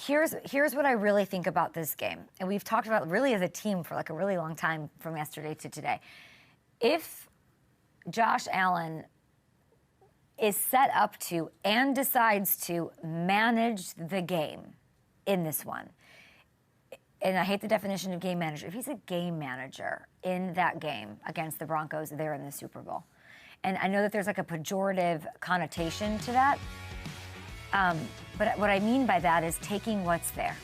Here's what I really think about this game, and we've talked about really as a team for like a really long time from yesterday to today. If Josh Allen is set up to and decides to manage the game in this one, and I hate the definition of game manager, if he's a game manager in that game against the Broncos, they're in the Super Bowl. And I know that there's like a pejorative connotation to that. But what I mean by that is taking what's there,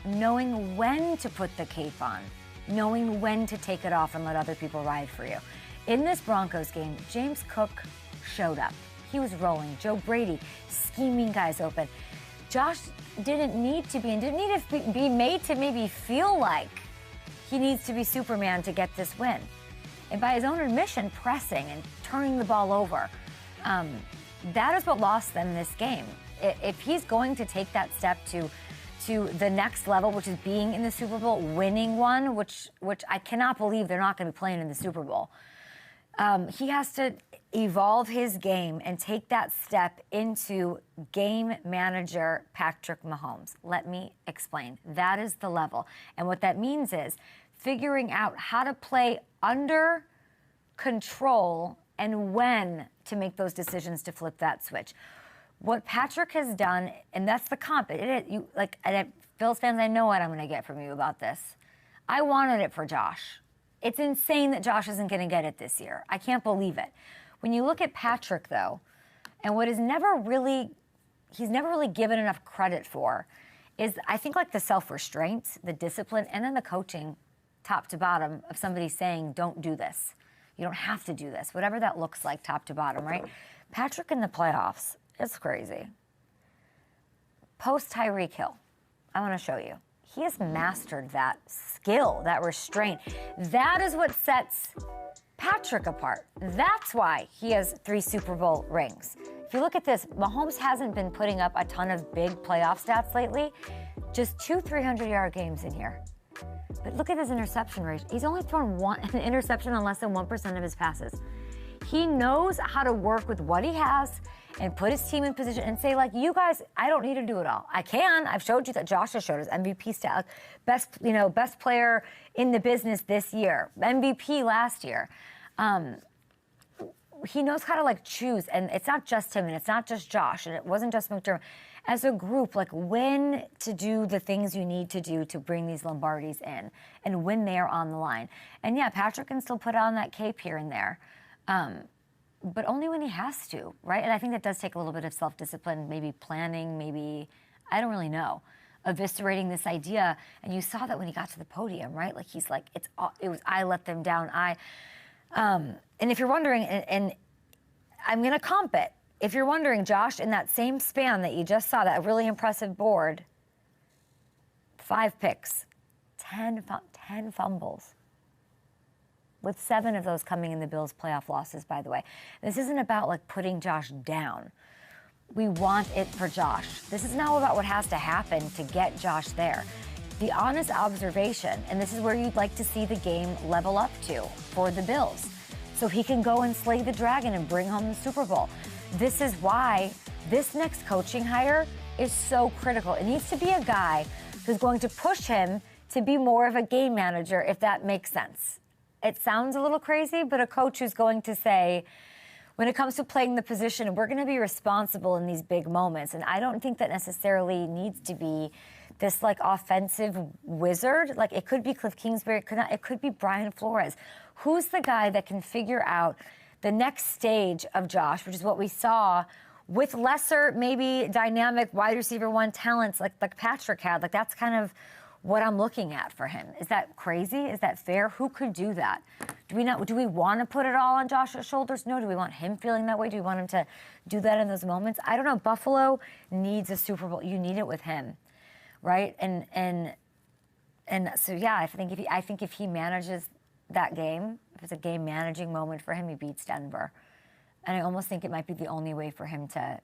knowing when to put the cape on, knowing when to take it off and let other people ride for you. In this Broncos game, James Cook showed up. He was rolling. Joe Brady scheming guys open. Josh didn't need to be and didn't need to be made to maybe feel like he needs to be Superman to get this win. And by his own admission, pressing and turning the ball over, that is what lost them this game. If he's going to take that step to the next level, which is being in the Super Bowl, winning one, which I cannot believe they're not going to be playing in the Super Bowl, he has to evolve his game and take that step into game manager Patrick Mahomes. Let me explain. That is the level. And what that means is figuring out how to play under control and when to make those decisions to flip that switch. What Patrick has done, and that's the comp. Bills fans, I know what I'm going to get from you about this. I wanted it for Josh. It's insane that Josh isn't going to get it this year. I can't believe it. When you look at Patrick, though, and what he's never really given enough credit for is, I think, like the self-restraint, the discipline, and then the coaching, top to bottom, of somebody saying, don't do this. You don't have to do this, whatever that looks like, top to bottom, right? Patrick in the playoffs, it's crazy. Post Tyreek Hill, I want to show you. He has mastered that skill, that restraint. That is what sets Patrick apart. That's why he has 3 Super Bowl rings. If you look at this, Mahomes hasn't been putting up a ton of big playoff stats lately. Just 2 300-yard games in here. But look at his interception rate. He's only thrown an interception on less than 1% of his passes. He knows how to work with what he has and put his team in position and say, like, you guys, I don't need to do it all. I can. I've showed you that. Josh has showed us MVP stat, best player in the business this year, MVP last year. He knows how to like choose, and it's not just him, and it's not just Josh, and it wasn't just McDermott. As a group, like when to do the things you need to do to bring these Lombardis in, and when they're on the line. And yeah, Patrick can still put on that cape here and there. But only when he has to, right? And I think that does take a little bit of self-discipline, maybe planning, maybe, I don't really know, eviscerating this idea. And you saw that when he got to the podium, right? Like he's like, it was, I let them down. And if you're wondering, and I'm going to comp it. If you're wondering, Josh, in that same span that you just saw, that really impressive board, 5 picks, 10 fumbles, with 7 of those coming in the Bills' playoff losses, by the way. This isn't about, like, putting Josh down. We want it for Josh. This is now about what has to happen to get Josh there. The honest observation, and this is where you'd like to see the game level up to for the Bills, so he can go and slay the dragon and bring home the Super Bowl. This is why this next coaching hire is so critical. It needs to be a guy who's going to push him to be more of a game manager, if that makes sense. It sounds a little crazy, but a coach who's going to say, when it comes to playing the position, we're going to be responsible in these big moments. And I don't think that necessarily needs to be this like offensive wizard. Like it could be Cliff Kingsbury, it could be Brian Flores. Who's the guy that can figure out the next stage of Josh, which is what we saw with lesser, maybe dynamic wide receiver 1 talents like Patrick had. Like that's kind of what I'm looking at for him. Is that crazy? Is that fair? Who could do that? Do we want to put it all on Josh's shoulders? No. Do we want him feeling that way? Do we want him to do that in those moments? I don't know. Buffalo needs a Super Bowl. You need it with him, right? And so yeah, I think if he manages that game, if it's a game managing moment for him, he beats Denver. And I almost think it might be the only way for him to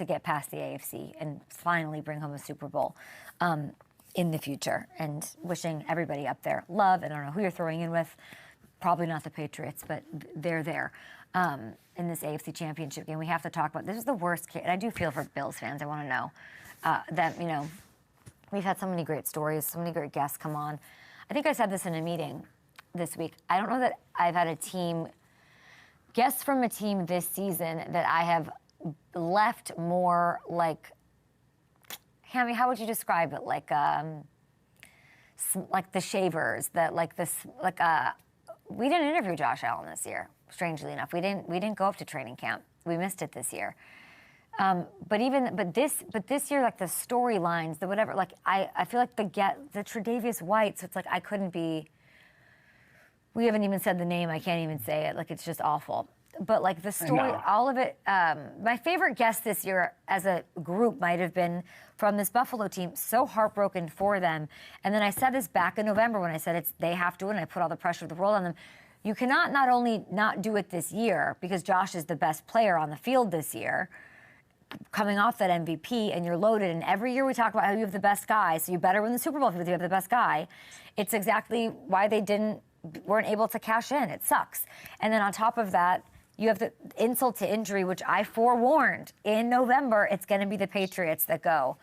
get past the AFC and finally bring home a Super Bowl in the future. And wishing everybody up there love. And I don't know who you're throwing in with. Probably not the Patriots, but they're there in this AFC Championship game. We have to talk about this. Is the worst case. And I do feel for Bills fans. I want to know that, We've had so many great stories, so many great guests come on. I think I said this in a meeting this week. I don't know that I've had guests from a team this season that I have left more like, Hammy, how would you describe it? Like the Shavers, we didn't interview Josh Allen this year, strangely enough. We didn't go up to training camp. We missed it this year. But this year, like the storylines, the whatever, like I feel like the Tre'Davious White, so it's like I couldn't be. We haven't even said the name. I can't even say it. Like it's just awful. But like the story, all of it. My favorite guest this year, as a group, might have been from this Buffalo team. So heartbroken for them. And then I said this back in November when I said they have to win. I put all the pressure of the world on them. You cannot not only not do it this year because Josh is the best player on the field this year, coming off that MVP, and you're loaded. And every year we talk about how you have the best guy, so you better win the Super Bowl if you have the best guy. It's exactly why they weren't able to cash in. It sucks. And then on top of that, you have the insult to injury, which I forewarned in November. It's going to be the Patriots that go,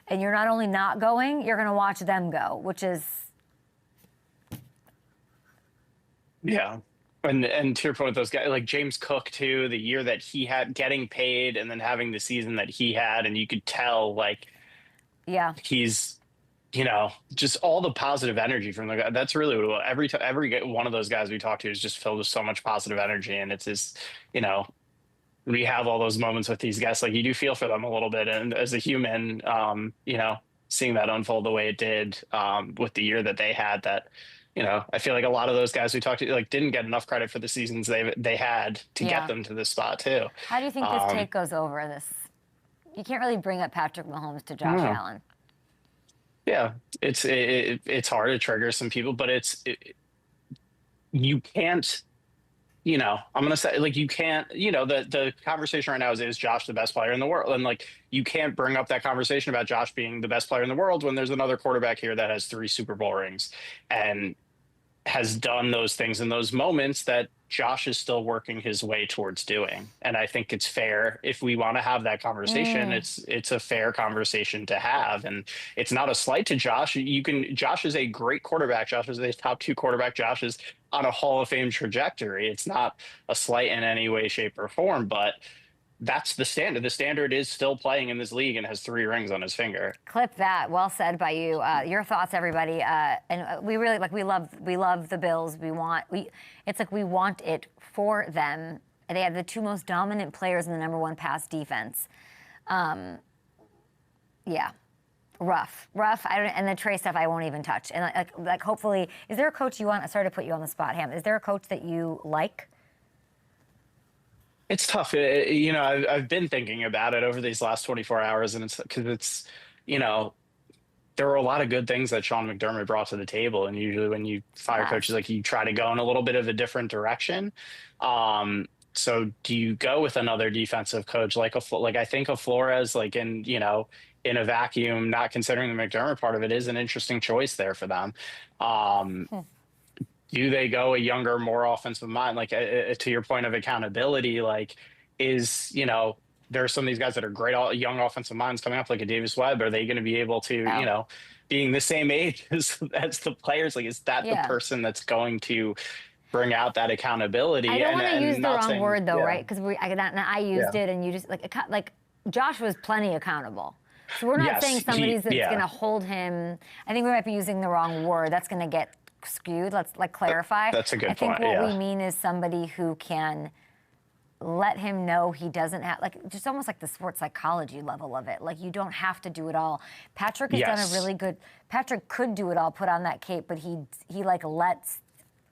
and you're not only not going, you're going to watch them go, which is. Yeah. And to your point with those guys, like James Cook, too, the year that he had getting paid and then having the season that he had, and you could tell, like, yeah, he's, just all the positive energy from the guy. That's really what every one of those guys we talk to is just filled with so much positive energy. And it's just, we have all those moments with these guys, like you do feel for them a little bit. And as a human, seeing that unfold the way it did with the year that they had, that, I feel like a lot of those guys we talked to like didn't get enough credit for the seasons they had to get them to this spot too. How do you think this take goes over this? You can't really bring up Patrick Mahomes to Josh Allen. Yeah, it's hard to trigger some people, but you can't. I'm gonna say, like, you can't. The conversation right now is Josh the best player in the world, and like you can't bring up that conversation about Josh being the best player in the world when there's another quarterback here that has 3 Super Bowl rings and has done those things in those moments that Josh is still working his way towards doing. And I think it's fair if we want to have that conversation. It's a fair conversation to have, and it's not a slight to Josh. Josh is a great quarterback. Josh is a top 2 quarterback. Josh is on a Hall of Fame trajectory. It's not a slight in any way, shape, or form, but that's the standard. The standard is still playing in this league and has 3 rings on his finger. Clip that. Well said by you. Your thoughts, everybody. And we really we love the Bills. It's like we want it for them. They have the 2 most dominant players in the number 1 pass defense. Yeah, rough. And the Trey stuff I won't even touch. And like hopefully, is there a coach you want? Sorry to put you on the spot, Ham. Is there a coach that you like? It's tough. I've been thinking about it over these last 24 hours, and it's because there were a lot of good things that Sean McDermott brought to the table. And usually when you fire coaches, like you try to go in a little bit of a different direction. So do you go with another defensive coach like I think of Flores, like in a vacuum, not considering the McDermott part of it, is an interesting choice there for them. Do they go a younger, more offensive mind? Like to your point of accountability, like there are some of these guys that are great young offensive minds coming up, like a Davis Webb. Are they going to be able to, being the same age as the players? Like, is that the person that's going to bring out that accountability? I don't want to use the wrong word though, right? Because I used it, and you just like Josh was plenty accountable. So we're not saying somebody's that's going to hold him. I think we might be using the wrong word. That's going to get skewed. Let's clarify. That's a good point. I think what we mean is somebody who can let him know he doesn't have, just almost like the sports psychology level of it. Like, you don't have to do it all. Patrick has done a really good. Patrick could do it all, put on that cape, but he lets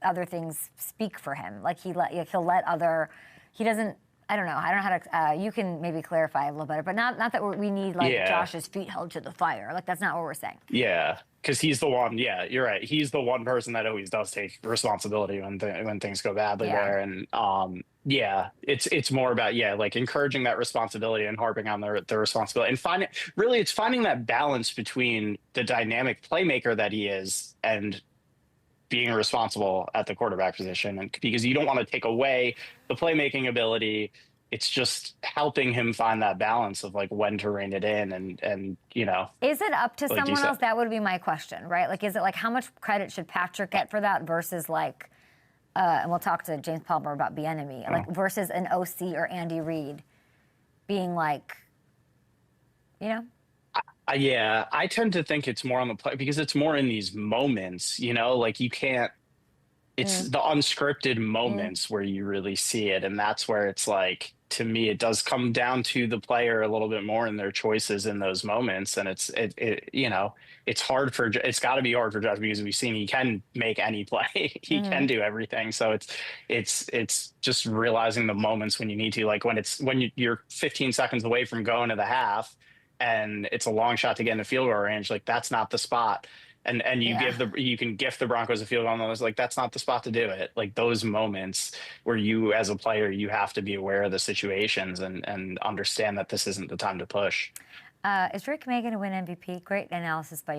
other things speak for him. Like he'll let other. He doesn't. I don't know how to. You can maybe clarify a little better, but not that we need Josh's feet held to the fire. Like, that's not what we're saying. Yeah, because he's the one. Yeah, you're right. He's the one person that always does take responsibility when things go badly there. And it's more about like encouraging that responsibility and harping on the responsibility, and finding that balance between the dynamic playmaker that he is and being responsible at the quarterback position. And because you don't want to take away the playmaking ability it's just helping him find that balance of like when to rein it in and Is it up to like you someone said. else? That would be my question, right? Like, is it like how much credit should Patrick get for that versus like, and we'll talk to James Palmer about Bieniemy, like versus an OC or Andy Reid being like, you know? Yeah, I tend to think it's more on the play because it's more in these moments, like you can't, it's the unscripted moments where you really see it. And that's where it's like, to me, it does come down to the player a little bit more and their choices in those moments. And it's hard it's got to be hard for Josh because we've seen he can make any play. He can do everything. So it's just realizing the moments when you need to, like when you're 15 seconds away from going to the half and it's a long shot to get in the field goal range, like that's not the spot. And you can gift the Broncos a field goal on those, like that's not the spot to do it. Like those moments where you as a player, you have to be aware of the situations and understand that this isn't the time to push. Is Drake May going to win MVP? Great analysis by you.